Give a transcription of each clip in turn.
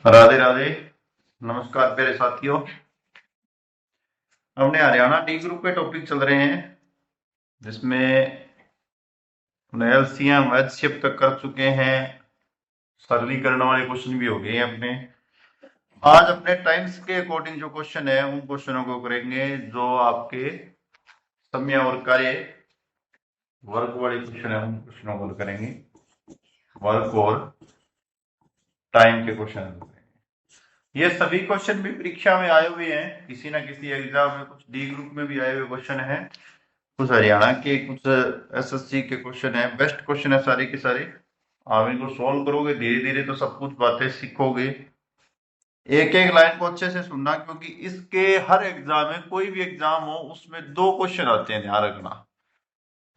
राधे राधे। नमस्कार प्यारे साथियों। हमने हरियाणा डी ग्रुप के टॉपिक चल रहे हैं जिसमें एलसीएम एचसीएफ तक कर चुके हैं। सरलीकरण वाले क्वेश्चन भी हो गए हैं अपने। आज अपने टाइम्स के अकॉर्डिंग जो क्वेश्चन है उन क्वेश्चनों को करेंगे जो आपके समय और कार्य वर्क वाले क्वेश्चन है, उन क्वेश्चनों को करेंगे। वर्क और टाइम के क्वेश्चन। ये सभी क्वेश्चन भी परीक्षा में आए हुए हैं, किसी ना किसी एग्जाम में। कुछ डी ग्रुप में भी आए हुए क्वेश्चन हैं, कुछ हरियाणा के, कुछ एसएससी के क्वेश्चन है। बेस्ट क्वेश्चन है सारे के सारे। आप इनको सॉल्व करोगे धीरे धीरे तो सब कुछ बातें सीखोगे। एक एक लाइन को अच्छे से सुनना, क्योंकि इसके हर एग्जाम में, कोई भी एग्जाम हो उसमें दो क्वेश्चन आते हैं, ध्यान रखना।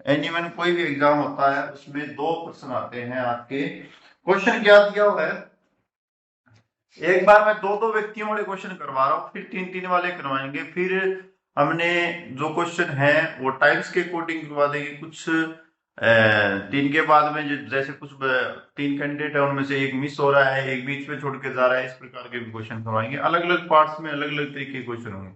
एनी कोई भी एग्जाम होता है उसमें दो क्वेश्चन आते हैं आपके। क्वेश्चन क्या दिया हुआ है, एक बार मैं दो दो व्यक्तियों वाले क्वेश्चन करवा रहा हूँ, फिर तीन तीन वाले करवाएंगे। फिर हमने जो क्वेश्चन है वो टाइप्स के अकॉर्डिंग करवा देंगे। कुछ तीन के बाद में जैसे कुछ तीन कैंडिडेट है उनमें से एक मिस हो रहा है, एक बीच में छोड़ के जा रहा है, इस प्रकार के भी क्वेश्चन करवाएंगे। अलग अलग पार्ट्स में अलग अलग तरीके के क्वेश्चन होंगे।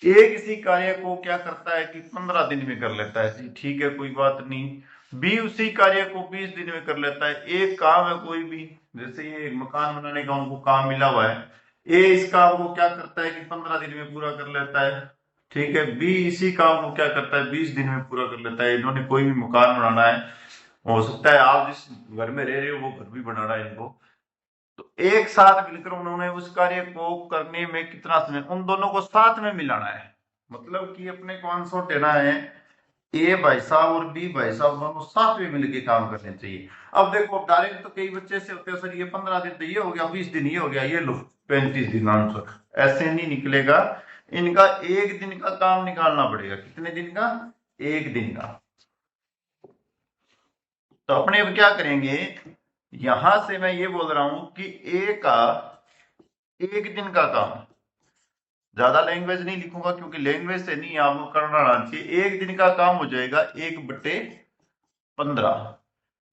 एक इसी कार्य को क्या करता है कि 15 दिन में कर लेता है, ठीक है, कोई बात नहीं। बी उसी कार्य को 20 दिन में कर लेता है। एक काम है कोई भी, जैसे ये मकान बनाने का उनको काम मिला हुआ है, ए इस काम को क्या करता है कि 15 दिन में पूरा कर लेता है, ठीक है। बी इसी काम को क्या करता है 20 दिन में पूरा कर लेता है। इन्होंने कोई भी मकान बनाना है, हो सकता है आप जिस घर में रह रहे हो वो घर भी बनाना है इनको, तो एक साथ मिलकर उन्होंने उस कार्य को करने में कितना समय, उन दोनों को साथ में मिलाना है। मतलब कि अपने को आंसर देना है, ए भाई साहब और बी भाई साहब दोनों साथ में मिलकर काम करने चाहिए। अब देखो, अब डायरेक्ट तो कई बच्चे से होते हैं, सर ये 15 दिन तो ये हो गया, 20 दिन ये हो गया, ये लो 35 दिन आंसर, ऐसे नहीं निकलेगा। इनका एक दिन का काम निकालना पड़ेगा। कितने दिन का? एक दिन का। तो अपने अब क्या करेंगे, यहां से मैं ये बोल रहा हूं कि ए का एक दिन का काम, ज्यादा लैंग्वेज नहीं लिखूंगा क्योंकि लैंग्वेज से नहीं आपको करना आना चाहिए। एक दिन का काम हो जाएगा 1/15।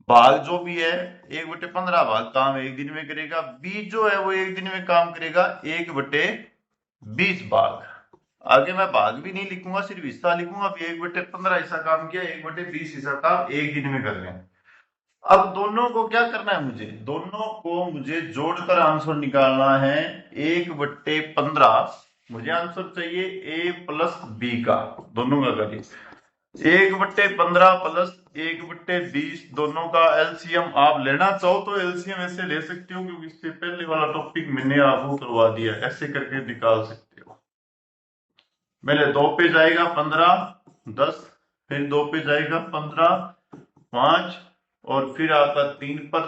भाग जो भी है 1/15 भाग काम एक दिन में करेगा। बी जो है वो एक दिन में काम करेगा 1/20 भाग। आगे मैं भाग भी नहीं लिखूंगा, सिर्फ हिस्सा लिखूंगा। 1/15 हिस्सा काम किया, 1/20 हिस्सा काम एक दिन में कर रहे हैं। अब दोनों को क्या करना है, मुझे दोनों को मुझे जोड़कर आंसर निकालना है। 1/15 मुझे आंसर चाहिए ए प्लस बी का, दोनों का करिए। 1/15 प्लस 1/20 दोनों का एलसीएम आप लेना चाहो तो एलसीएम ऐसे ले सकते हो, क्योंकि इससे पहले वाला टॉपिक मैंने आपको करवा दिया, ऐसे करके निकाल सकते हो। मेरे 2 पे जाएगा 15 10, फिर 2 पे जाएगा 15 5, और फिर आपका 3 पर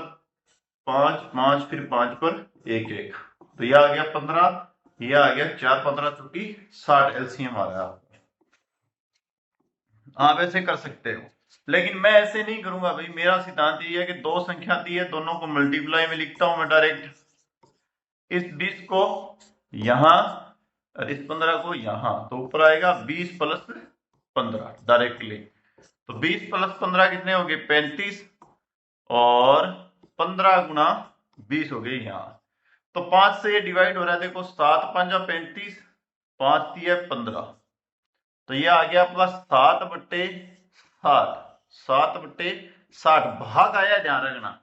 5 5, फिर 5 पर 1 1, तो यह आ गया 15, यह आ गया 4 15 चुकी 60 एलसीएम आ रहा है। आप ऐसे कर सकते हो, लेकिन मैं ऐसे नहीं करूंगा भाई। मेरा सिद्धांत ये है कि दो संख्या दी है, दोनों को मल्टीप्लाई में लिखता हूं मैं डायरेक्ट। इस 20 को यहां और इस 15 को यहां, तो ऊपर आएगा 20 प्लस 15 डायरेक्टली। तो 20 प्लस 15 कितने हो गए? 35, और 15 गुना 20 हो गए यहाँ। तो 5 से ये डिवाइड हो रहा है, देखो 7 5 35, 5 दिया 15, तो ये आ गया आपका 7/60। 7/60 भाग आया, ध्यान रखना।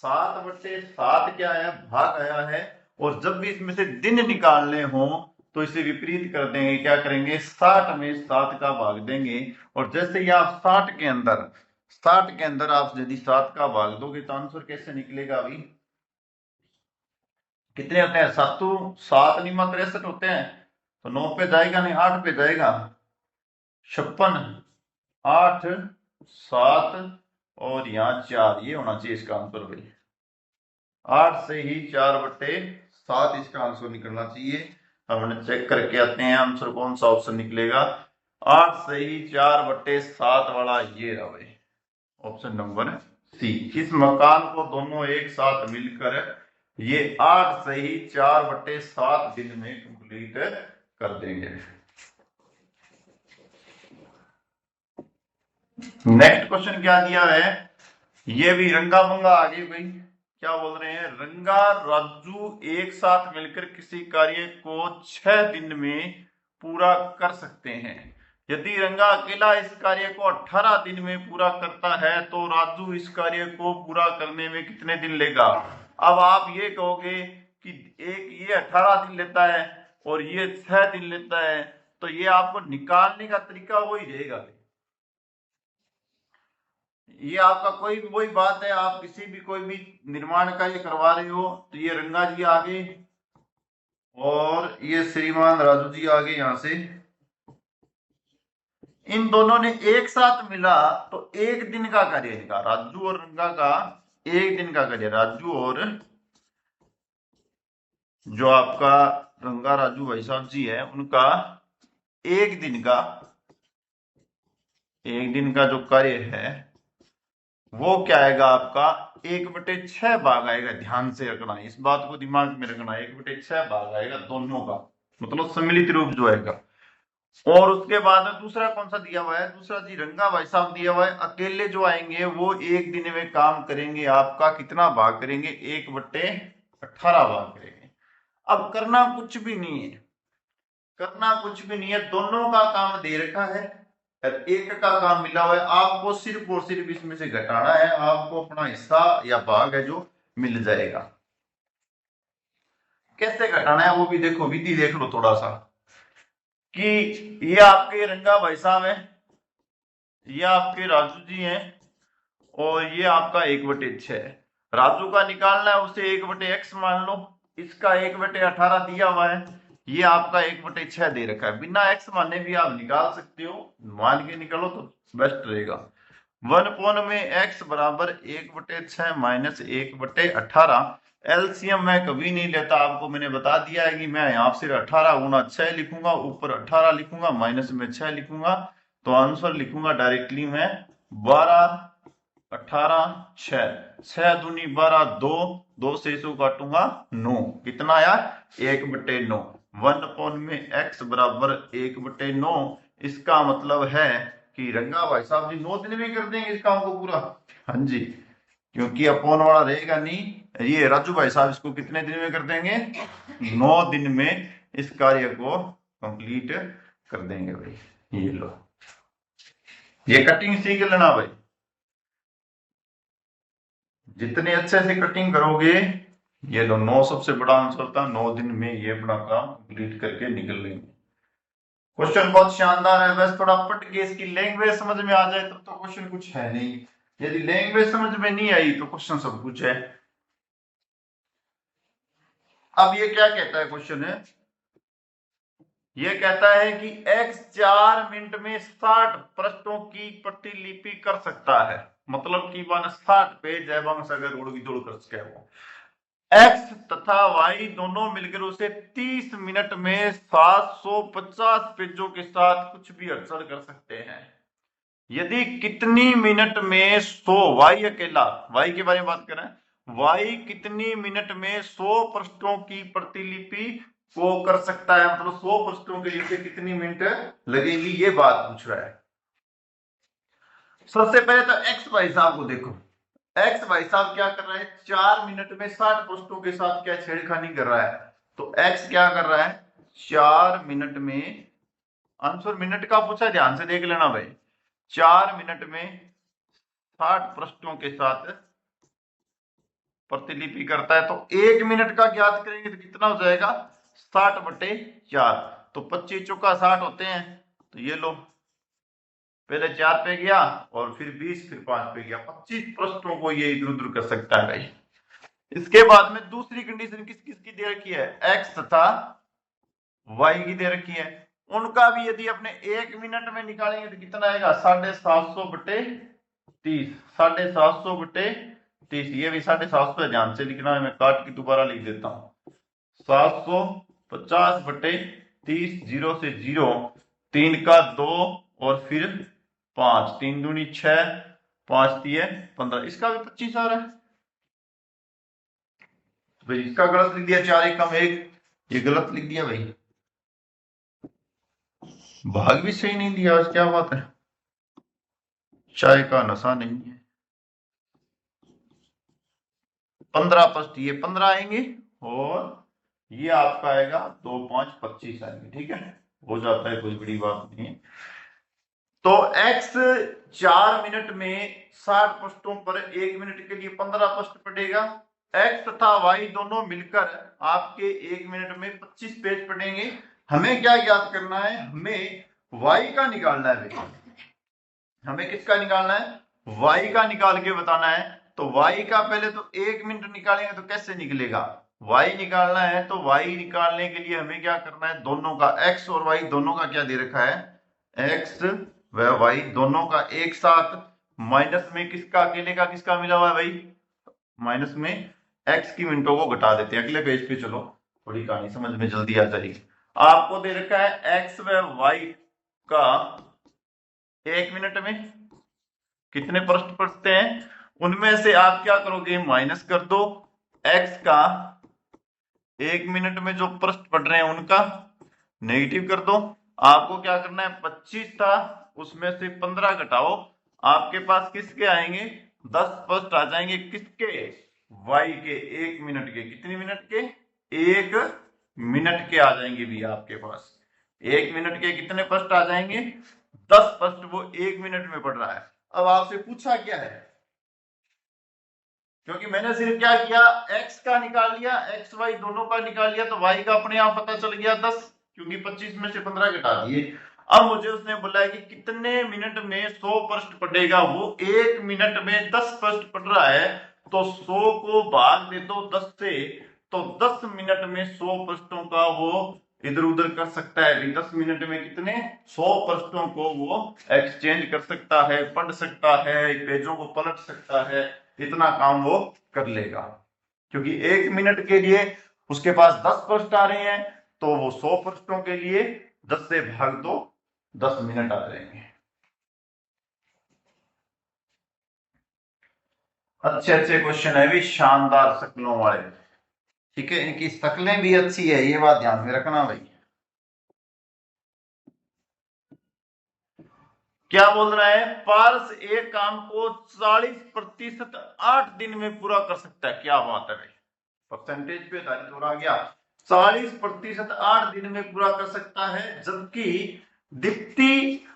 7/7 क्या आया? भाग आया है। और जब भी इसमें से दिन निकालने हो तो इसे विपरीत कर देंगे। क्या करेंगे? 60 में 7 का भाग देंगे। और जैसे ही आप 60 के अंदर आप यदि 7 का भाग दोगे तो आंसर कैसे निकलेगा? अभी कितने होते हैं? 7 7 निमा 63 होते हैं। तो 9 पे जाएगा नहीं, 8 पे जाएगा। 56 8 7, और यहाँ 4, ये होना चाहिए इसका आंसर भाई। 8 से ही 4/7 इसका आंसर निकलना चाहिए। हमने चेक करके आते हैं आंसर कौन सा ऑप्शन निकलेगा। 8 से ही 4/7 वाला ये रहा भाई, ऑप्शन नंबर सी। इस मकान को दोनों एक साथ मिलकर ये 8 से ही 4/7 दिन में कंप्लीट कर देंगे। नेक्स्ट क्वेश्चन क्या दिया है, ये भी रंगा मंगा आ गई भाई। क्या बोल रहे हैं, रंगा राजू एक साथ मिलकर किसी कार्य को 6 दिन में पूरा कर सकते हैं। यदि रंगा अकेला इस कार्य को 18 दिन में पूरा करता है तो राजू इस कार्य को पूरा करने में कितने दिन लेगा। अब आप ये कहोगे कि एक ये 18 दिन लेता है और ये 6 दिन लेता है, तो ये आपको निकालने का तरीका वही रहेगा। ये आपका कोई भी वही बात है, आप किसी भी कोई भी निर्माण का ये करवा रहे हो, तो ये रंगा जी आगे और ये श्रीमान राजू जी आगे। यहां से इन दोनों ने एक साथ मिला तो एक दिन का कार्य इनका, राजू और रंगा का एक दिन का कार्य। राजू और जो आपका रंगा राजू भाई साहब जी है उनका एक दिन का जो कार्य है वो क्या आएगा आपका 1/6 भाग आएगा। ध्यान से रखना, इस बात को दिमाग में रखना, 1/6 भाग आएगा दोनों का, मतलब सम्मिलित रूप जो आएगा। और उसके बाद में दूसरा कौन सा दिया हुआ है, दूसरा जी रंगा भाई साहब दिया हुआ है, अकेले जो आएंगे वो एक दिन में काम करेंगे, आपका कितना भाग करेंगे 1/18 भाग करेंगे। अब करना कुछ भी नहीं है, करना कुछ भी नहीं है, दोनों का काम दे रखा है, एक का काम मिला हुआ है, आपको सिर्फ और सिर्फ इसमें से घटाना है, आपको अपना हिस्सा या भाग है जो मिल जाएगा। कैसे घटाना है वो भी देखो, विधि देख लो थोड़ा सा, कि ये आपके रंगा भाई साहब है, ये आपके राजू जी हैं और ये आपका 1/6 है। राजू का निकालना है, उसे 1/x मान लो, इसका 1/18 दिया हुआ है, ये आपका 1/6 दे रखा है। बिना x माने भी आप निकाल सकते हो, मान के निकालो तो बेस्ट रहेगा। 1 में x बराबर 1/6 माइनस 1/18। एलसीएम मैं कभी नहीं लेता, आपको मैंने बता दिया है कि मैं यहाँ सिर्फ 18 गुना 6 लिखूंगा, ऊपर 18 लिखूंगा, माइनस में 6 लिखूंगा, तो आंसर लिखूंगा डायरेक्टली मैं 12, 18, 6 दूनी 12, 2 से इसको काटूंगा 9, कितना आया 1/9। 1 में x बराबर 1/9, इसका मतलब है कि रंगा भाई साहब जी 9 दिन में कर देंगे इस काम को पूरा। हाँ जी, क्योंकि अपोन वाला रहेगा नहीं। ये राजू भाई साहब इसको कितने दिन में कर देंगे, 9 दिन में इस कार्य को कंप्लीट कर देंगे भाई। ये लो, ये कटिंग सीख लेना भाई, जितने अच्छे से कटिंग करोगे। ये लो 9 सबसे बड़ा आंसर था, 9 दिन में ये अपना काम कंप्लीट करके निकल लेंगे। क्वेश्चन बहुत शानदार है, बस थोड़ा पट के इसकी लैंग्वेज समझ में आ जाए तो क्वेश्चन कुछ है नहीं, यदि लैंग्वेज समझ में नहीं आई तो क्वेश्चन सब कुछ है। अब ये क्या कहता है क्वेश्चन है, ये कहता है कि x 4 मिनट में 60 पृष्ठों की प्रतिलिपि कर सकता है, मतलब कि 60 पेज है वंश अगर उड़ कर सके वो। x तथा y दोनों मिलकर उसे 30 मिनट में 750 पेजों के साथ कुछ भी अक्षर कर सकते हैं। यदि कितनी मिनट में 100, y अकेला, y के बारे में बात कर रहे हैं, y कितनी मिनट में 100 पृष्ठों की प्रतिलिपि को कर सकता है, मतलब 100 पृष्ठों के लिए कितनी मिनट लगेगी, ये बात पूछ रहा है। सबसे पहले तो x भाई साहब को देखो, x भाई साहब क्या कर रहा है, 4 मिनट में 60 पृष्ठों के साथ क्या छेड़खानी कर रहा है, तो x क्या कर रहा है 4 मिनट में, आंसर मिनट का पूछा है, ध्यान से देख लेना भाई, 4 मिनट में 60 पृष्ठों के साथ प्रतिलिपि करता है, तो 1 मिनट का ज्ञात करेंगे तो कितना हो जाएगा 60/4, तो 25 चौका 60 होते हैं, तो ये लो पहले 4 पे गया और फिर 20, फिर 5 पे गया, 25 पृष्ठों को ये इधर उधर कर सकता है भाई। इसके बाद में दूसरी कंडीशन किस किस की दे रखी है, x तथा y की दे रखी है, उनका भी यदि अपने 1 मिनट में निकालेंगे तो कितना आएगा 750/30, 750/30, ये भी 750 है, ध्यान से लिखना है, मैं काट के दोबारा लिख देता हूं, 750/30, 0 से 0, 3 का 2 और फिर 5, 3 दूनी 6, 5 दिए 15, इसका भी 25 आ रहा है, तो भाई इसका गलत लिख दिया, 4 एकम 1, ये गलत लिख दिया भाई, भाग भी सही नहीं दिया, आज क्या बात है, चाय का नशा नहीं है। 15 ये 15 आएंगे और ये आपका आएगा 2 5 25 आएंगे। ठीक है, हो जाता है, कोई बड़ी बात नहीं है। तो x 4 मिनट में 60 पृष्ठों पर 1 मिनट के लिए 15 पृष्ठ पड़ेगा। x तथा y दोनों मिलकर आपके 1 मिनट में 25 पेज पड़ेंगे। हमें क्या याद करना है, हमें y का निकालना है भाई। हमें किसका निकालना है, y का निकाल के बताना है। तो y का पहले तो 1 मिनट निकालेंगे तो कैसे निकलेगा, y निकालना है तो y निकालने के लिए हमें क्या करना है, दोनों का x और y दोनों का क्या दे रखा है, x व y दोनों का एक साथ, माइनस में किसका अकेले का किसका मिला हुआ है भाई, माइनस में x की मिनटों को घटा देते हैं। अगले पेज पे चलो, थोड़ी कहानी समझ में जल्दी आ जाएगी। आपको दे रखा है x व y का 1 मिनट में कितने पृष्ठ पढ़ते हैं, उनमें से आप क्या करोगे, माइनस कर दो x का 1 मिनट में जो पृष्ठ पढ़ रहे हैं उनका नेगेटिव कर दो। आपको क्या करना है, 25 था उसमें से 15 घटाओ, आपके पास किसके आएंगे, 10 पृष्ठ आ जाएंगे। किसके, y के 1 मिनट के, कितने मिनट के, 1 मिनट के आ जाएंगे भी आपके पास। 1 मिनट के कितने पृष्ठ आ जाएंगे, 10 पृष्ठ वो 1 मिनट में पढ़ रहा है। अब आपसे पूछा क्या है, क्योंकि मैंने सिर्फ क्या किया, x का निकाल लिया, x y दोनों का निकाल लिया, तो y का अपने आप पता चल गया 10, क्योंकि 25 में से 15 घटा दिए। अब मुझे उसने बोला है कि कितने मिनट में 100 पृष्ठ पढ़ेगा, वो 1 मिनट में 10 पृष्ठ पढ़ रहा है, तो 100 को भाग दे दो 10 से, तो 10 मिनट में 100 पृष्ठों का वो इधर उधर कर सकता है। 10 मिनट में कितने, 100 पृष्ठों को वो एक्सचेंज कर सकता है, पढ़ सकता है, पेजों को पलट सकता है, इतना काम वो कर लेगा। क्योंकि 1 मिनट के लिए उसके पास 10 पृष्ठ आ रहे हैं, तो वो 100 पृष्ठों के लिए 10 से भाग दो, 10 मिनट आ जाएंगे। अच्छे अच्छे क्वेश्चन है भी, शानदार शक्लों वाले। ठीक है, इनकी शक्लें भी अच्छी है, ये बात ध्यान में रखना भाई। क्या बोल रहा है, पारस एक काम को 40% 8 दिन में पूरा कर सकता है। क्या बात है भाई, परसेंटेज पे आधारित हो रहा गया। 40% 8 दिन में पूरा कर सकता है, जबकि दीप्ति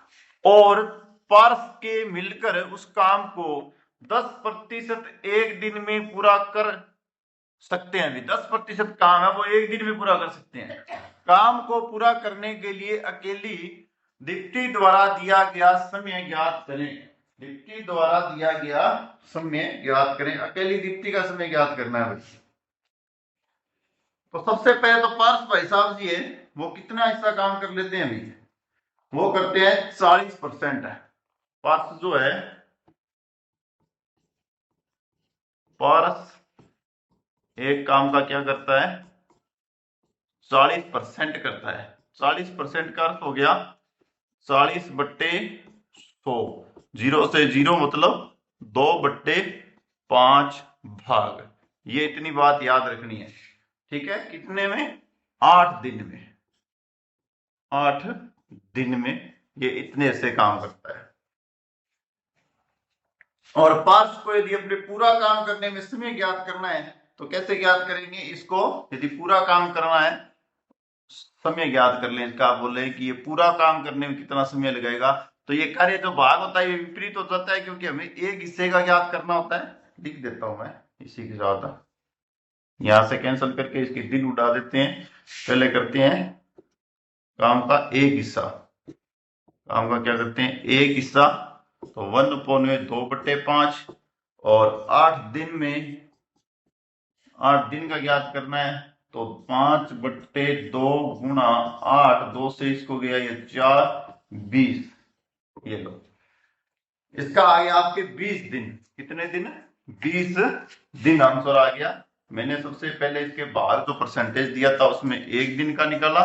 और पारस के मिलकर उस काम को 10% 1 दिन में पूरा कर सकते हैं। 10% काम है वो 1 दिन में पूरा कर सकते हैं। काम को पूरा करने के लिए अकेली दीप्ति द्वारा दिया गया समय ज्ञात करें। दीप्ति द्वारा दिया गया समय ज्ञात करें, अकेली दीप्ति का समय ज्ञात करना है बच्चे। तो सबसे पहले तो पार्थ भाई साहब जी है, वो कितना हिस्सा काम कर लेते हैं अभी, वो करते हैं 40% है। पार्थ जो है, पारस एक काम का क्या करता है, 40% करता है। 40% का अर्थ हो गया 40/100, 0 से 0 मतलब 2/5 भाग। ये इतनी बात याद रखनी है। ठीक है, कितने में, 8 दिन में। 8 दिन में ये इतने से काम करता है। और पार्स को यदि अपने पूरा काम करने में समय ज्ञात करना है तो कैसे ज्ञात करेंगे इसको, यदि पूरा काम करना है समय ज्ञात कर लें। इसका आप बोल रहे हैं कि ये पूरा काम करने में कितना समय लगेगा, तो ये कार्य जो भाग होता है ये विपरीत हो जाता है, क्योंकि हमें एक हिस्से का ज्ञात करना होता है। लिख देता हूं मैं इसी के साथ, यहां से कैंसिल करके इसके दिन उड़ा देते हैं। पहले करते हैं काम का एक हिस्सा, काम का क्या करते हैं, एक हिस्सा, तो 1/2/5, और 8 दिन में 8 दिन का ज्ञात करना है, तो 5/2 गुणा 8, 2 से इसको गया ये 4, 20। ये लो, इसका आ गया आपके 20 दिन। कितने दिन, 20 दिन आंसर आ गया। मैंने सबसे पहले इसके बाहर जो परसेंटेज दिया था उसमें 1 दिन का निकाला,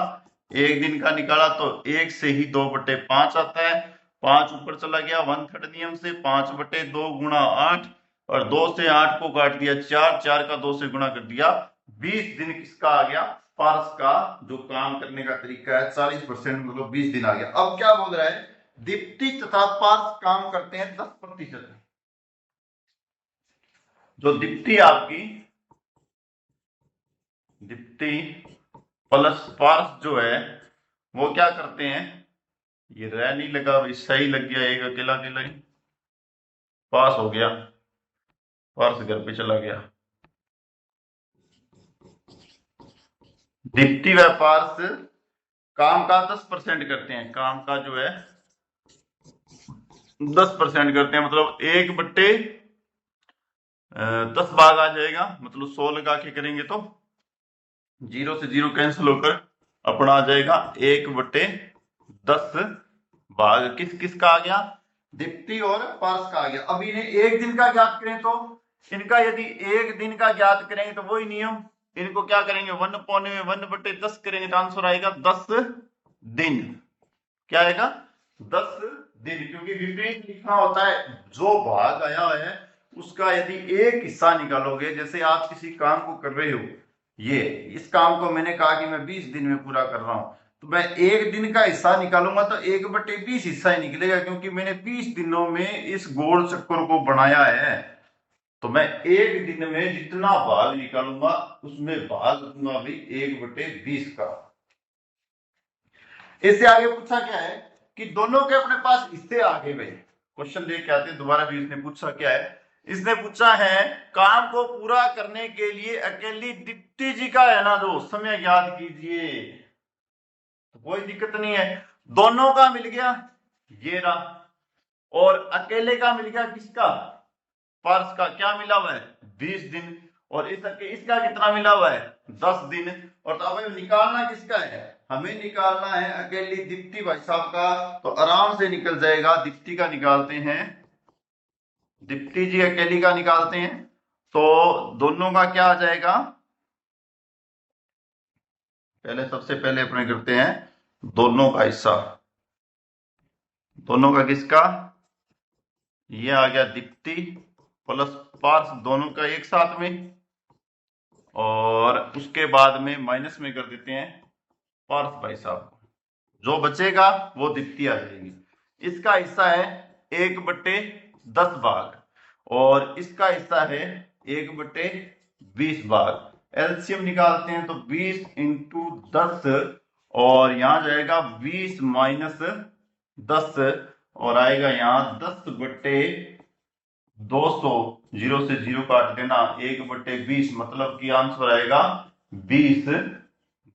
1 दिन का निकाला तो 1 से ही 2/5 आता है, 5 ऊपर चला गया 1/3 नियम से, 5/2 गुणा 8, और 2 से 8 को काट दिया 4, 4 का 2 से गुणा कर दिया, 20 दिन किसका आ गया, पारस का। जो काम करने का तरीका है 40% मतलब 20 दिन आ गया। अब क्या बोल रहा है, दीप्ति तथा पार्थ काम करते हैं 10%। जो दीप्ति आपकी दीप्ति प्लस पार्स जो है वो क्या करते हैं, ये रह नहीं लगा भाई, सही लग गया, एक अकेला अकेला ही पास हो गया, पार्स घर पे चला गया। दीप्ति व पार्स काम का 10% करते हैं, काम का जो है 10% करते हैं, मतलब 1/10 भाग आ जाएगा, मतलब 100 लगा के करेंगे तो 0 से 0 कैंसिल होकर अपना आ जाएगा 1/10 भाग किस किस का आ गया, दीप्ति और पार्स का आ गया। अब इन्हें एक दिन का ज्ञात करें तो इनका यदि एक दिन का ज्ञात करेंगे तो वही नियम, इनको क्या करेंगे 1/10 करेंगे तो आंसर आएगा 10 दिन। क्या आएगा 10 दिन, क्योंकि विपरीत लिखना होता है, जो भाग आया है उसका यदि एक हिस्सा निकालोगे, जैसे आप किसी काम को कर रहे हो, ये इस काम को मैंने कहा कि मैं 20 दिन में पूरा कर रहा हूं, तो मैं एक दिन का हिस्सा निकालूंगा तो 1/20 हिस्सा ही निकलेगा, क्योंकि मैंने 20 दिनों में इस गोल चक्कर को बनाया है। तो मैं एक दिन में जितना भाग निकालूंगा उसमें भाग दूंगा भी 1/20 का। इससे आगे पूछा क्या है कि दोनों के अपने पास हिस्से आ गए भाई, क्वेश्चन लेके आते दोबारा भी। इसने पूछा क्या है, इसने पूछा है काम को पूरा करने के लिए अकेली दीप्ति जी का है ना जो समय ज्ञात कीजिए, तो कोई दिक्कत नहीं है, दोनों का मिल गया ये रहा, और अकेले का मिल गया किसका, पार्स का, क्या मिला हुआ है 20 दिन, और इसका कितना मिला हुआ है 10 दिन। और तो अब निकालना किसका है, हमें निकालना है अकेली दीप्ति भाई साहब का, तो आराम से निकल जाएगा। दीप्ति का निकालते हैं, दीप्ति जी अकेली का निकालते हैं, तो दोनों का क्या आ जाएगा, पहले सबसे पहले अपने करते हैं दोनों का हिस्सा, दोनों का किसका, ये आ गया दीप्ति प्लस पार्स, दोनों का एक साथ में, और उसके बाद में माइनस में कर देते हैं पार्थ भाई साहब को, जो बचेगा वो दीप्ति आ जाएगी। इसका हिस्सा है 1/10 भाग और इसका हिस्सा है 1/20 भाग। एलसीएम निकालते हैं तो 20 × 10 और यहां जाएगा 20 - 10 और आएगा यहां 10/200, 0 से 0 काट देना, 1/20 मतलब कि आंसर आएगा 20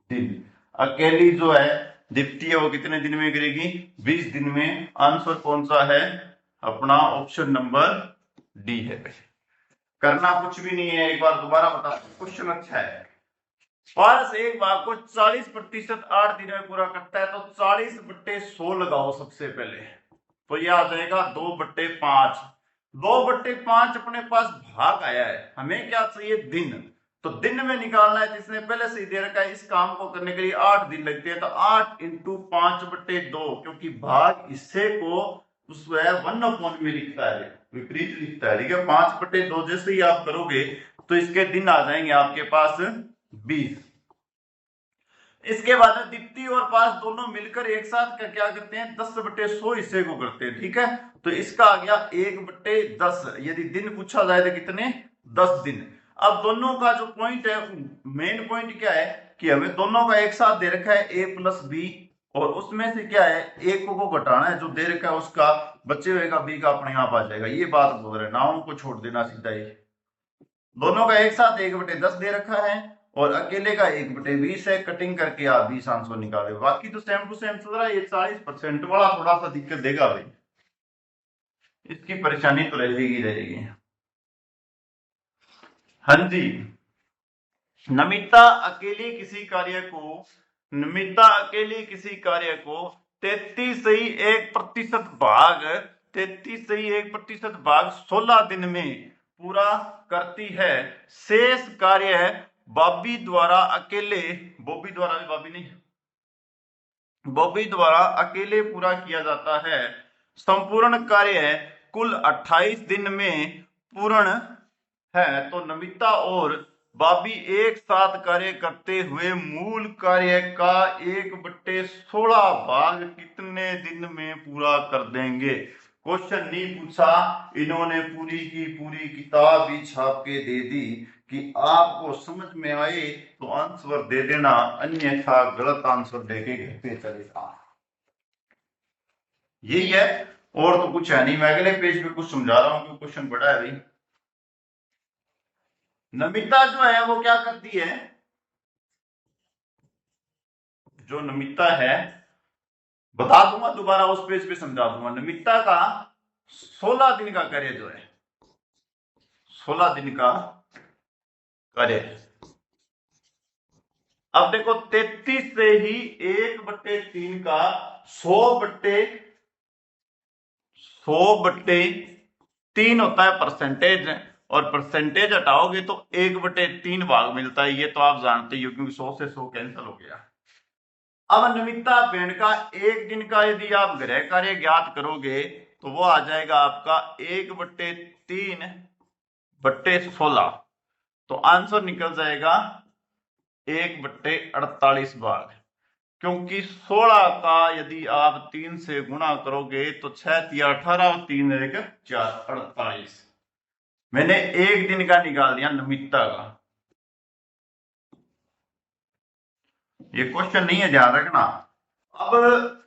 दिन। अकेली जो है दीप्ति है वो कितने दिन में गिरेगी 20 दिन में। आंसर कौन सा है, अपना ऑप्शन नंबर डी है। करना कुछ भी नहीं है, एक बार दोबारा बता, क्वेश्चन अच्छा है। पारस एक भाग को 40% 8 दिन में पूरा करता है, तो 40/100 लगाओ सबसे पहले, तो ये आ जाएगा 2/5। 2/5 अपने पास भाग आया है, हमें क्या चाहिए दिन, तो दिन में निकालना है, जिसने पहले से ही दे रखा है इस काम को करने के लिए 8 दिन लगते हैं, तो 8 × 5/2, क्योंकि भाग हिस्से को उस 1/1 में लिखता है, विपरीत लिखता है, ठीक है। 5/2 जैसे ही आप करोगे तो इसके दिन आ जाएंगे आपके पास 20। इसके बाद में दीप्ति और पास दोनों मिलकर एक साथ क्या करते हैं 10/100 हिस्से को करते हैं, ठीक है। तो इसका आ गया 1/10, यदि दिन पूछा जाए तो कितने 10 दिन। अब दोनों का जो पॉइंट है, मेन पॉइंट क्या है कि हमें दोनों का एक साथ दे रखा है a + b, और उसमें से क्या है एक को घटाना है, जो दे रखा है उसका बचे हुए का b का अपने आप आ जाएगा, ये बात बोल रहे हैं, नाउन को छोड़ देना सीधा ही। दोनों का एक साथ 1/10 दे रखा है और अकेले का 1/20 है, कटिंग करके आप 20 आंसर निकाले, बाकी तो सेम टू सेम चल रहा है। ये 40% वाला थोड़ा सा दिक्कत देगा भाई, इसकी परेशानी तो रहेगी। हाँ जी, नमिता अकेली किसी कार्य को 33.1% भाग 16 दिन में पूरा करती है। शेष कार्य बॉबी द्वारा अकेले पूरा किया जाता है। संपूर्ण कार्य कुल 28 दिन में पूर्ण है, तो नमिता और बॉबी एक साथ कार्य करते हुए मूल कार्य का 1/16 भाग कितने दिन में पूरा कर देंगे। क्वेश्चन नहीं पूछा, इन्होंने पूरी की पूरी किताब ही छाप के दे दी कि आपको समझ में आए तो आंसर दे देना, अन्यथा गलत आंसर देके घर पे चले जाओ। यही है, और तो कुछ है नहीं। मैं अगले पेज पे कुछ समझा रहा हूं क्योंकि क्वेश्चन बड़ा है भाई। नमिता जो है वो क्या करती है, जो नमिता है, बता दूंगा दोबारा, उस पेज पे समझा दूंगा। नमिता का 16 दिन का कार्य जो है, 16 दिन का कार्य। अब देखो 33 से ही 1/3 का 100/3 होता है परसेंटेज, और परसेंटेज हटाओगे तो 1/3 भाग मिलता है। ये तो आप जानते ही हो क्योंकि 100 से 100 कैंसिल हो गया। अब नमिता बहन का एक दिन का यदि आप गृह कार्य ज्ञात करोगे तो वो आ जाएगा आपका 1/3/16, तो आंसर निकल जाएगा 1/48 भाग। क्योंकि 16 का यदि आप 3 से गुणा करोगे तो 6 तिया 18 और 3 एक 4 48। मैंने एक दिन का निकाल दिया नमिता का। ये क्वेश्चन नहीं है, ध्यान रखना। अब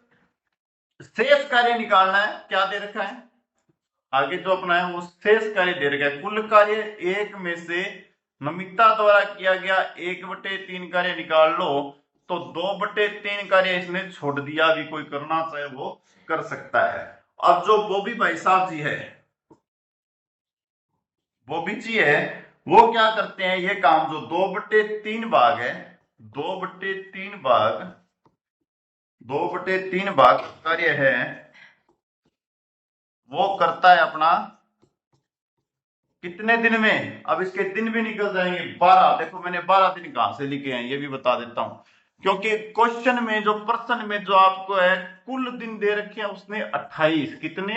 शेष कार्य निकालना है, क्या दे रखा है आगे जो अपना है वो शेष कार्य दे रखा है। कुल कार्य एक में से नमिता द्वारा किया गया 1/3 कार्य निकाल लो, तो 2/3 कार्य इसने छोड़ दिया, अभी कोई करना चाहे वो कर सकता है। अब जो बॉबी भाई साहब जी है, बॉबी जी है, वो क्या करते हैं, ये काम जो 2/3 भाग है, 2/3 भाग कार्य है, वो करता है अपना कितने दिन में। अब इसके दिन भी निकल जाएंगे 12। देखो मैंने 12 दिन कहां से लिखे हैं ये भी बता देता हूं, क्योंकि क्वेश्चन में जो प्रश्न में जो आपको है कुल दिन दे रखे हैं उसने 28, कितने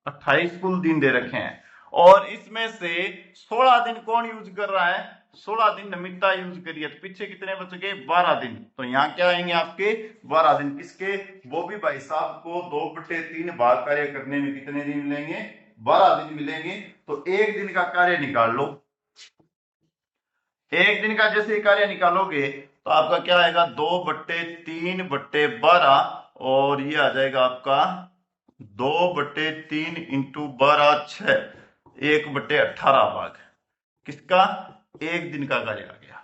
28 कुल दिन दे रखे हैं, और इसमें से 16 दिन कौन यूज कर रहा है, 16 दिन नमिता यूज करिए, तो पीछे कितने बच गए 12 दिन। तो यहाँ क्या आएंगे आपके 12 दिन, किसके, बॉबी भाई साहब को 2/3 भाग कार्य करने में कितने दिन मिलेंगे, 12 दिन मिलेंगे। तो एक दिन का कार्य निकाल लो। एक दिन का जैसे कार्य निकालोगे तो आपका क्या आएगा 2/3/12, और ये आ जाएगा आपका 2/3 इंटू 12 6, 1/18 भाग किसका, एक दिन का कार्य आ गया।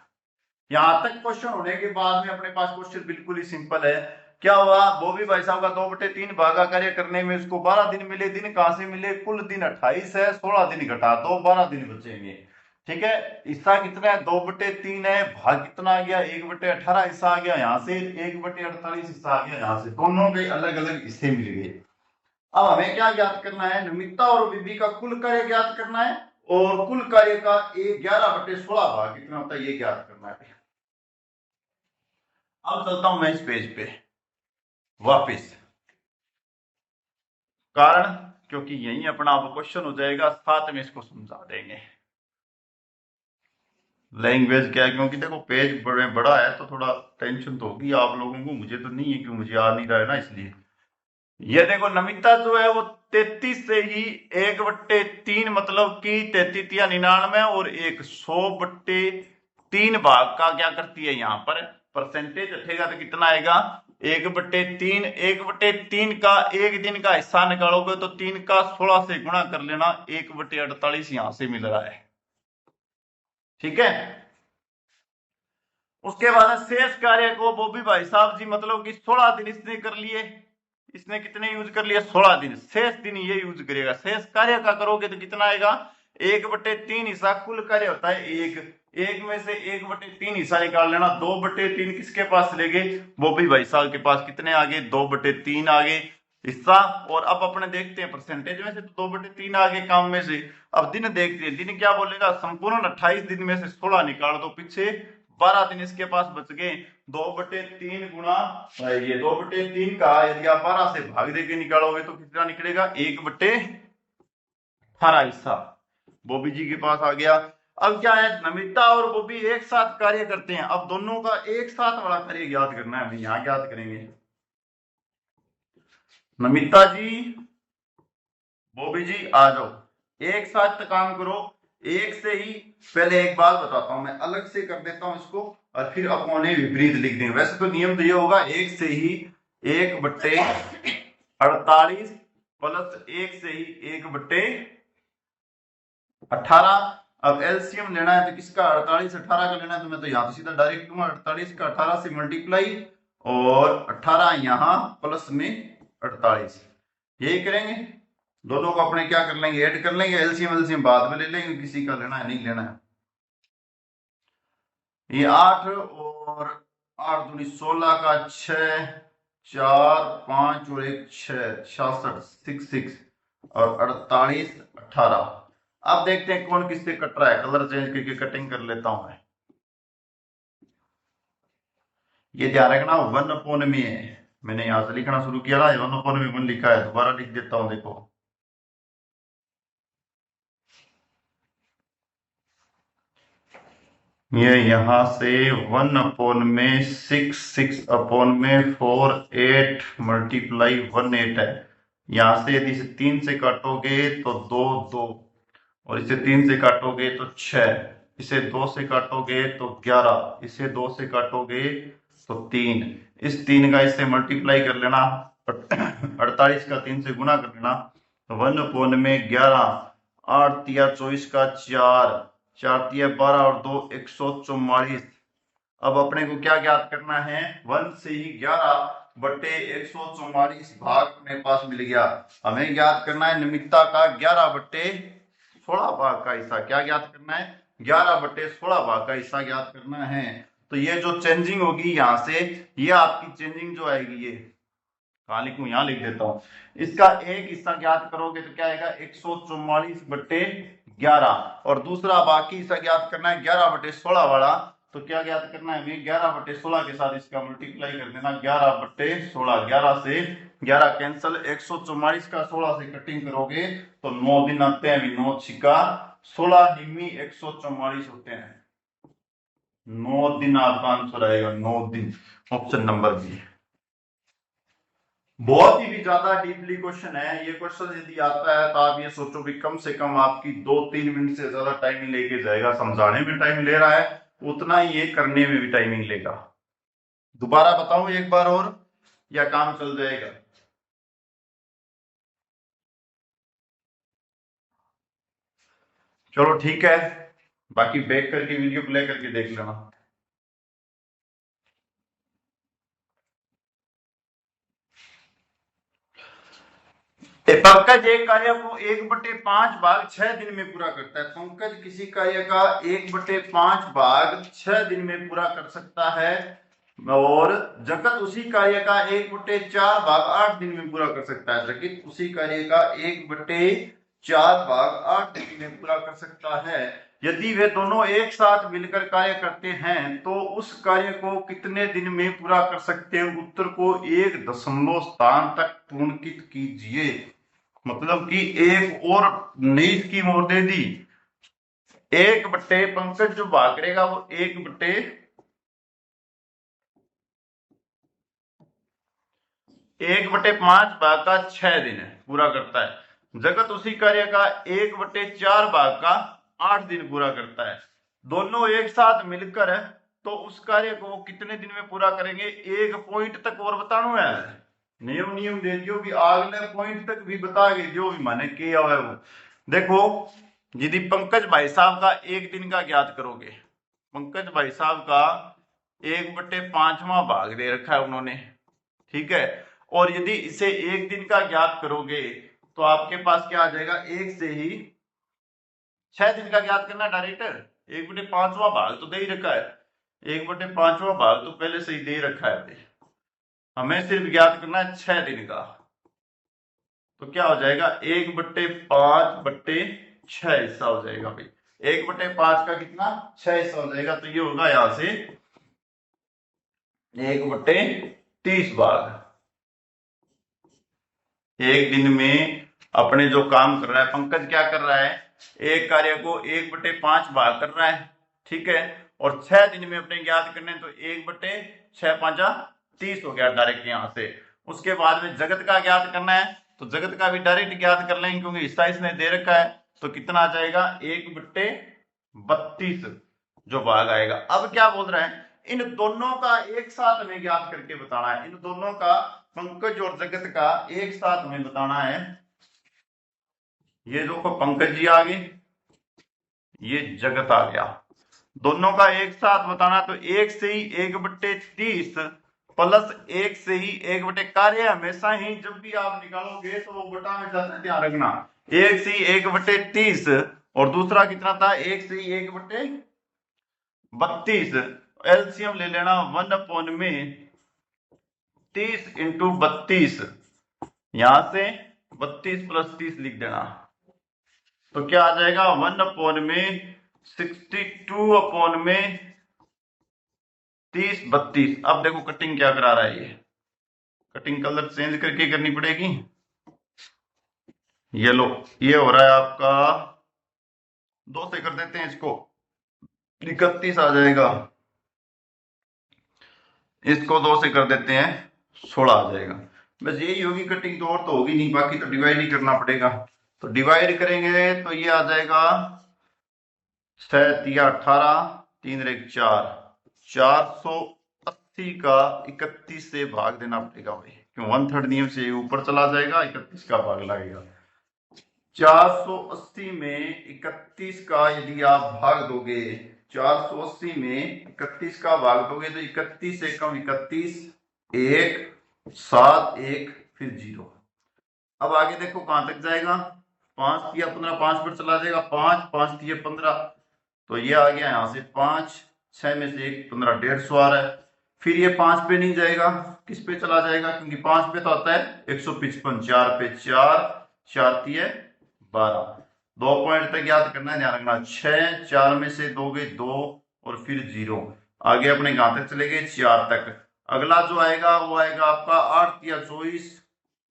यहां तक क्वेश्चन होने के बाद में अपने पास क्वेश्चन बिल्कुल ही सिंपल है। क्या हुआ, बॉबी भाई साहब का 2/3 भागा कार्य करने में उसको 12 दिन मिले। दिन कहां से मिले, कुल दिन 28 है, 16 दिन घटा दो 12 दिन बचेंगे। ठीक है, हिस्सा कितना है 2/3 है, भाग कितना आ गया 1/18 हिस्सा आ गया, यहाँ से 1/48 हिस्सा आ गया, यहाँ से दोनों के अलग अलग हिस्से मिल गए। अब हमें क्या ज्ञात करना है, नमिता और बीबी का कुल कार्य ज्ञात करना है, और कुल कार्य का 11/16 भाग कितना होता है ये ज्ञात करना है। अब चलता हूं मैं इस पेज पे वापिस, कारण क्योंकि यही अपना अब क्वेश्चन हो जाएगा, साथ में इसको समझा देंगे लैंग्वेज क्या है। क्योंकि देखो पेज बड़ा है तो थोड़ा टेंशन तो होगी आप लोगों को, मुझे तो नहीं है क्योंकि मुझे आ नहीं रहा है ना, इसलिए। ये देखो नमिता जो है वो 33 से ही 1/3 मतलब कि 33×99 और 100/3 भाग का क्या करती है, यहाँ पर परसेंटेज हटेगा तो कितना आएगा 1/3। 1/3 का एक दिन का हिस्सा निकालोगे तो 3 का 16 से गुणा कर लेना, 1/48 यहां से मिल रहा है। ठीक है, उसके बाद शेष कार्य को बॉबी भाई साहब जी मतलब कि 16 दिन इसने कर लिए, इसने कितने यूज कर लिए 16 दिन, शेष दिन ये यूज करेगा। शेष कार्य का करोगे तो कितना आएगा 1/3 हिस्सा, कुल कार्य होता है एक में से 1/3 हिस्सा निकाल लेना, 2/3 किसके पास चले गए, बॉबी भाई साहब के पास, कितने आगे 2/3 आगे हिस्सा। और अब अपने देखते हैं परसेंटेज में से तो 2/3 आगे काम में से। अब दिन देखते हैं, दिन क्या बोलेगा, संपूर्ण 28 दिन में से 16 निकाल दो, पीछे 12 दिन इसके पास बच गए। 2/3 गुणा ये 2/3 का यदि आप 12 से भाग देके निकालोगे तो कितना निकलेगा 1/18 हिस्सा बॉबी जी के पास आ गया। अब क्या है, नमिता और बॉबी एक साथ कार्य करते हैं, अब दोनों का एक साथ वाला कार्य ज्ञात करना है, हमें यहां ज्ञात करेंगे। नमिता जी बॉबी जी आ जाओ, एक साथ काम करो। एक से ही, पहले एक बात बताता हूं, मैं अलग से कर देता हूं इसको और फिर अपन ने विपरीत लिख देंगे। वैसे तो नियम तो ये होगा, एक से ही 1/48 प्लस एक से ही 1/18। अब एलसीएम लेना है तो किसका, 48 18 का लेना है, तो मैं तो यहां तो सीधा डायरेक्ट लूंगा, 48 का 18 से मल्टीप्लाई और 18 यहां प्लस में 48, यही करेंगे। दोनों को अपने क्या कर लेंगे, ऐड कर लेंगे। एलसीएम एलसीएम बाद में ले लेंगे, किसी का लेना है नहीं लेना है। ये 8 और 8 दूनी 16 का 6 4 5 और 1 6 66 66 और 48 18। अब देखते हैं कौन किससे कट रहा है, कलर चेंज करके कटिंग कर लेता हूं मैं। ये ध्यान रखना 1/में है, मैंने यहां से लिखना शुरू किया ना, 1/1 लिखा है, दोबारा लिख देता हूं, देखो ये यहां से 1/6 6/4 8 मल्टीप्लाई 18 है। यहां से यदि इसे 3 से काटोगे तो 2 2, और इसे 3 से काटोगे तो 6, इसे 2 से काटोगे तो 11, इसे 2 से काटोगे तो 3, इस 3 का इससे मल्टीप्लाई कर लेना, 48 का 3 से गुना कर लेना, 1/11, 8 तिया 24 का 4 4 तिया 12 और 2 144। अब अपने को क्या ज्ञात करना है, 1 से ही 11/144 भाग अपने पास मिल गया। हमें ज्ञात करना है निमित्ता का 11/16 भाग का हिस्सा। क्या ज्ञात करना है, 11/16 भाग का हिस्सा ज्ञात करना है। तो ये जो चेंजिंग होगी यहां से, ये आपकी चेंजिंग जो आएगी, ये कहां लिखूं, यहां लिख देता हूं। इसका एक हिस्सा ज्ञात करोगे तो क्या आएगा, 144/11, और दूसरा बाकी हिस्सा ज्ञात करना है 11/16 वाला। तो क्या ज्ञात करना है, 11/16 के साथ इसका मल्टीप्लाई कर देना, 11/16, 11 से 11 कैंसल, 144 का 16 से कटिंग करोगे तो 9 दिन आते हैं, 9 छिका 16 निम्मी 144 होते हैं। 9 दिन आपका आंसर आएगा, 9 दिन, ऑप्शन नंबर बी। बहुत ही भी ज्यादा डीपली क्वेश्चन है ये। क्वेश्चन यदि आता है तो आप ये सोचो कि कम से कम आपकी 2-3 मिनट से ज्यादा टाइमिंग लेके जाएगा। समझाने में टाइम ले रहा है, उतना ही ये करने में भी टाइमिंग लेगा। दोबारा बताऊं एक बार और, या काम चल जाएगा? चलो ठीक है, बाकी बैक करके वीडियो प्ले करके देख लेना। पंकज एक कार्य को 1/5 भाग 6 दिन में पूरा करता है। पंकज किसी कार्य का 1/5 भाग 6 दिन में पूरा कर सकता है, और जगत उसी कार्य का 1/4 भाग 8 दिन में पूरा कर सकता है। जगत उसी कार्य का 1/4 भाग 8 दिन में पूरा कर सकता है। यदि वे दोनों एक साथ मिलकर कार्य करते हैं तो उस कार्य को कितने दिन में पूरा कर सकते हैं? उत्तर को एक दशमलव स्थान तक पूर्णकित कीजिए। मतलब कि एक और नई स्कीम और दे दी, 1/, पंकज जो भाग करेगा वो 1/5 भाग का 6 दिन पूरा करता है। जगत उसी कार्य का 1/4 भाग का 8 दिन पूरा करता है। दोनों एक साथ मिलकर है तो उस कार्य को कितने दिन में पूरा करेंगे? एक पॉइंट तक और बताना है, नियम दे दियो भी, अगले पॉइंट तक भी बता गए जो भी माने किया हुआ है वो। देखो यदि पंकज भाई साहब का 1 दिन का ज्ञात करोगे, पंकज भाई साहब का 1/5वां भाग दे रखा है उन्होंने, ठीक है, और यदि इसे 1 दिन का ज्ञात करोगे तो आपके पास क्या आ जाएगा, 1 से ही 6 दिन का ज्ञात करना डायरेक्ट। 1/5वां भाग तो दे ही रखा है, 1/5वां भाग तो पहले से ही दे रखा है, हमें सिर्फ ज्ञात करना है 6 दिन का। तो क्या हो जाएगा, 1/5/6 हिस्सा हो जाएगा भाई। 1/5 का कितना, 6 हिस्सा हो जाएगा। तो ये होगा यहां से 1/30 भाग। एक दिन में अपने जो काम कर रहा है पंकज, क्या कर रहा है, एक कार्य को 1/5 भाग कर रहा है, ठीक है, और 6 दिन में अपने ज्ञात करने, तो 1/6 5 30 हो गया डायरेक्ट यहां से। उसके बाद में जगत का ज्ञात करना है तो जगत का भी डायरेक्ट ज्ञात कर लेंगे क्योंकि हिस्सा इसने दे रखा है। तो कितना आ जाएगा 1/32 जो भाग आएगा। अब क्या बोल रहे हैं, इन दोनों का एक साथ हमें ज्ञात करके बताना है, इन दोनों का, पंकज और जगत का एक साथ हमें बताना है। ये देखो पंकज जी आ गए, ये जगत आ गया, दोनों का एक साथ बताना। तो 1 से ही 1/30 प्लस 1 से ही 1 कार्य हमेशा ही जब भी आप निकालोगे तो वो बटा में जाता है, ध्यान रखना। 1 से ही 1/30 और दूसरा कितना था 1 से ही 1/32, एलसीएम ले लेना 1 में 30 × 32, यहां से 32 + 30 लिख देना, तो क्या आ जाएगा 1 में 62 में 30 32। अब देखो कटिंग क्या करा रहा है, ये कटिंग कलर चेंज करके करनी पड़ेगी। ये लो, ये हो रहा है आपका 2 से कर देते हैं इसको, 31 आ जाएगा, इसको 2 से कर देते हैं 16 आ जाएगा। बस यही होगी कटिंग, तो और तो होगी नहीं, बाकी तो डिवाइड ही करना पड़ेगा। तो डिवाइड करेंगे तो ये आ जाएगा 6 × 18 3 × 4, 480 का 31 से भाग देना पड़ेगा भाई, क्यों 1/3 नियम से ऊपर चला जाएगा, 31 का भाग लगेगा। 480 में 31 का यदि आप भाग दोगे, 480 में 31 का भाग दोगे तो 31 से कम 31, 1 7 1 फिर 0। अब आगे देखो कहां तक जाएगा, 5 × 15 5 पर चला जाएगा, 5 5 × 15, तो ये आ गया यहां से 5, 6 में से 1 15 150 आ रहा है। फिर ये 5 पे नहीं जाएगा, किस पे चला जाएगा, क्योंकि 5 पे तो आता है 155, 4 पे 4 4 × 12, 2 पॉइंट तक याद करना है, ध्यान रखना। 6 4 में से दोगे 2 और फिर 0, आगे अपने कहां तक चले गए 4 तक। अगला जो आएगा वो आएगा आपका 8 × 24,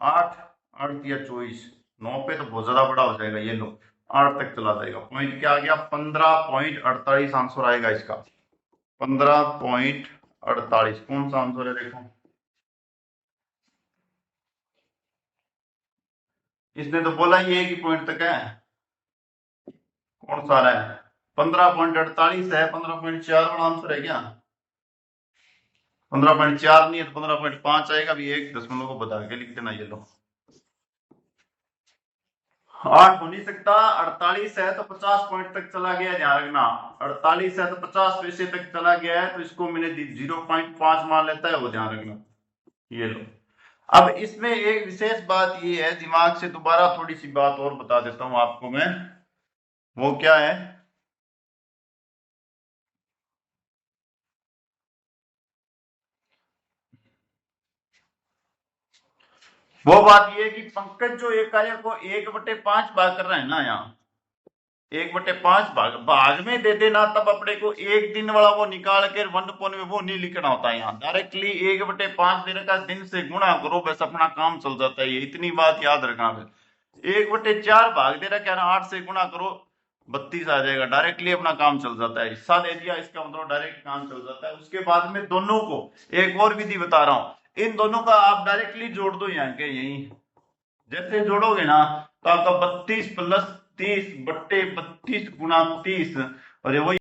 8 8 × 24, 9 पे तो बहुत ज्यादा बड़ा हो जाएगा, ये लो 8 तक चला जाएगा। पॉइंट क्या आ गया 15.48 आंसर आएगा इसका, 15.48। कौन सा आंसर है देखो, इसने तो बोला ही एक ही पॉइंट तक है, कौन सा रहा है 15.48 है, 15.4 वाला आंसर है क्या, 15.4 नहीं है तो 15.5 आएगा, अभी 1 दशमलव को बता के लिख देना, ये लो 8 हो नहीं सकता, 48 है तो 50 पॉइंट तक चला गया, ध्यान रखना। 48 है तो 50 पैसे तक चला गया है, तो इसको मैंने 0.5 मान लेता है, वो ध्यान रखना, ये लो। अब इसमें एक विशेष बात ये है, दिमाग से दोबारा थोड़ी सी बात और बता देता हूं आपको मैं, वो क्या है, वो बात ये है कि पंकज जो एक कार्य को 1/5 भाग कर रहा है ना, यहाँ 1/5 भाग में दे देना, तब अपने को एक दिन वाला वो निकाल कर 1 में वो नहीं लिखना होता है, यहाँ डायरेक्टली 1/5 दिन का दिन से गुणा करो, बस अपना काम चल जाता है, ये इतनी बात याद रखना। 1/4 भाग दे रहा क्या ना, 8 से गुणा करो 32 आ जाएगा, डायरेक्टली अपना काम चल जाता है, हिस्सा दे दिया इसका मतलब डायरेक्ट काम चल जाता है। उसके बाद में दोनों को एक और विधि बता रहा हूं, इन दोनों का आप डायरेक्टली जोड़ दो, यहाँ के यही जैसे जोड़ोगे ना तो आपका 32 + 30/32 × 30, और ये वही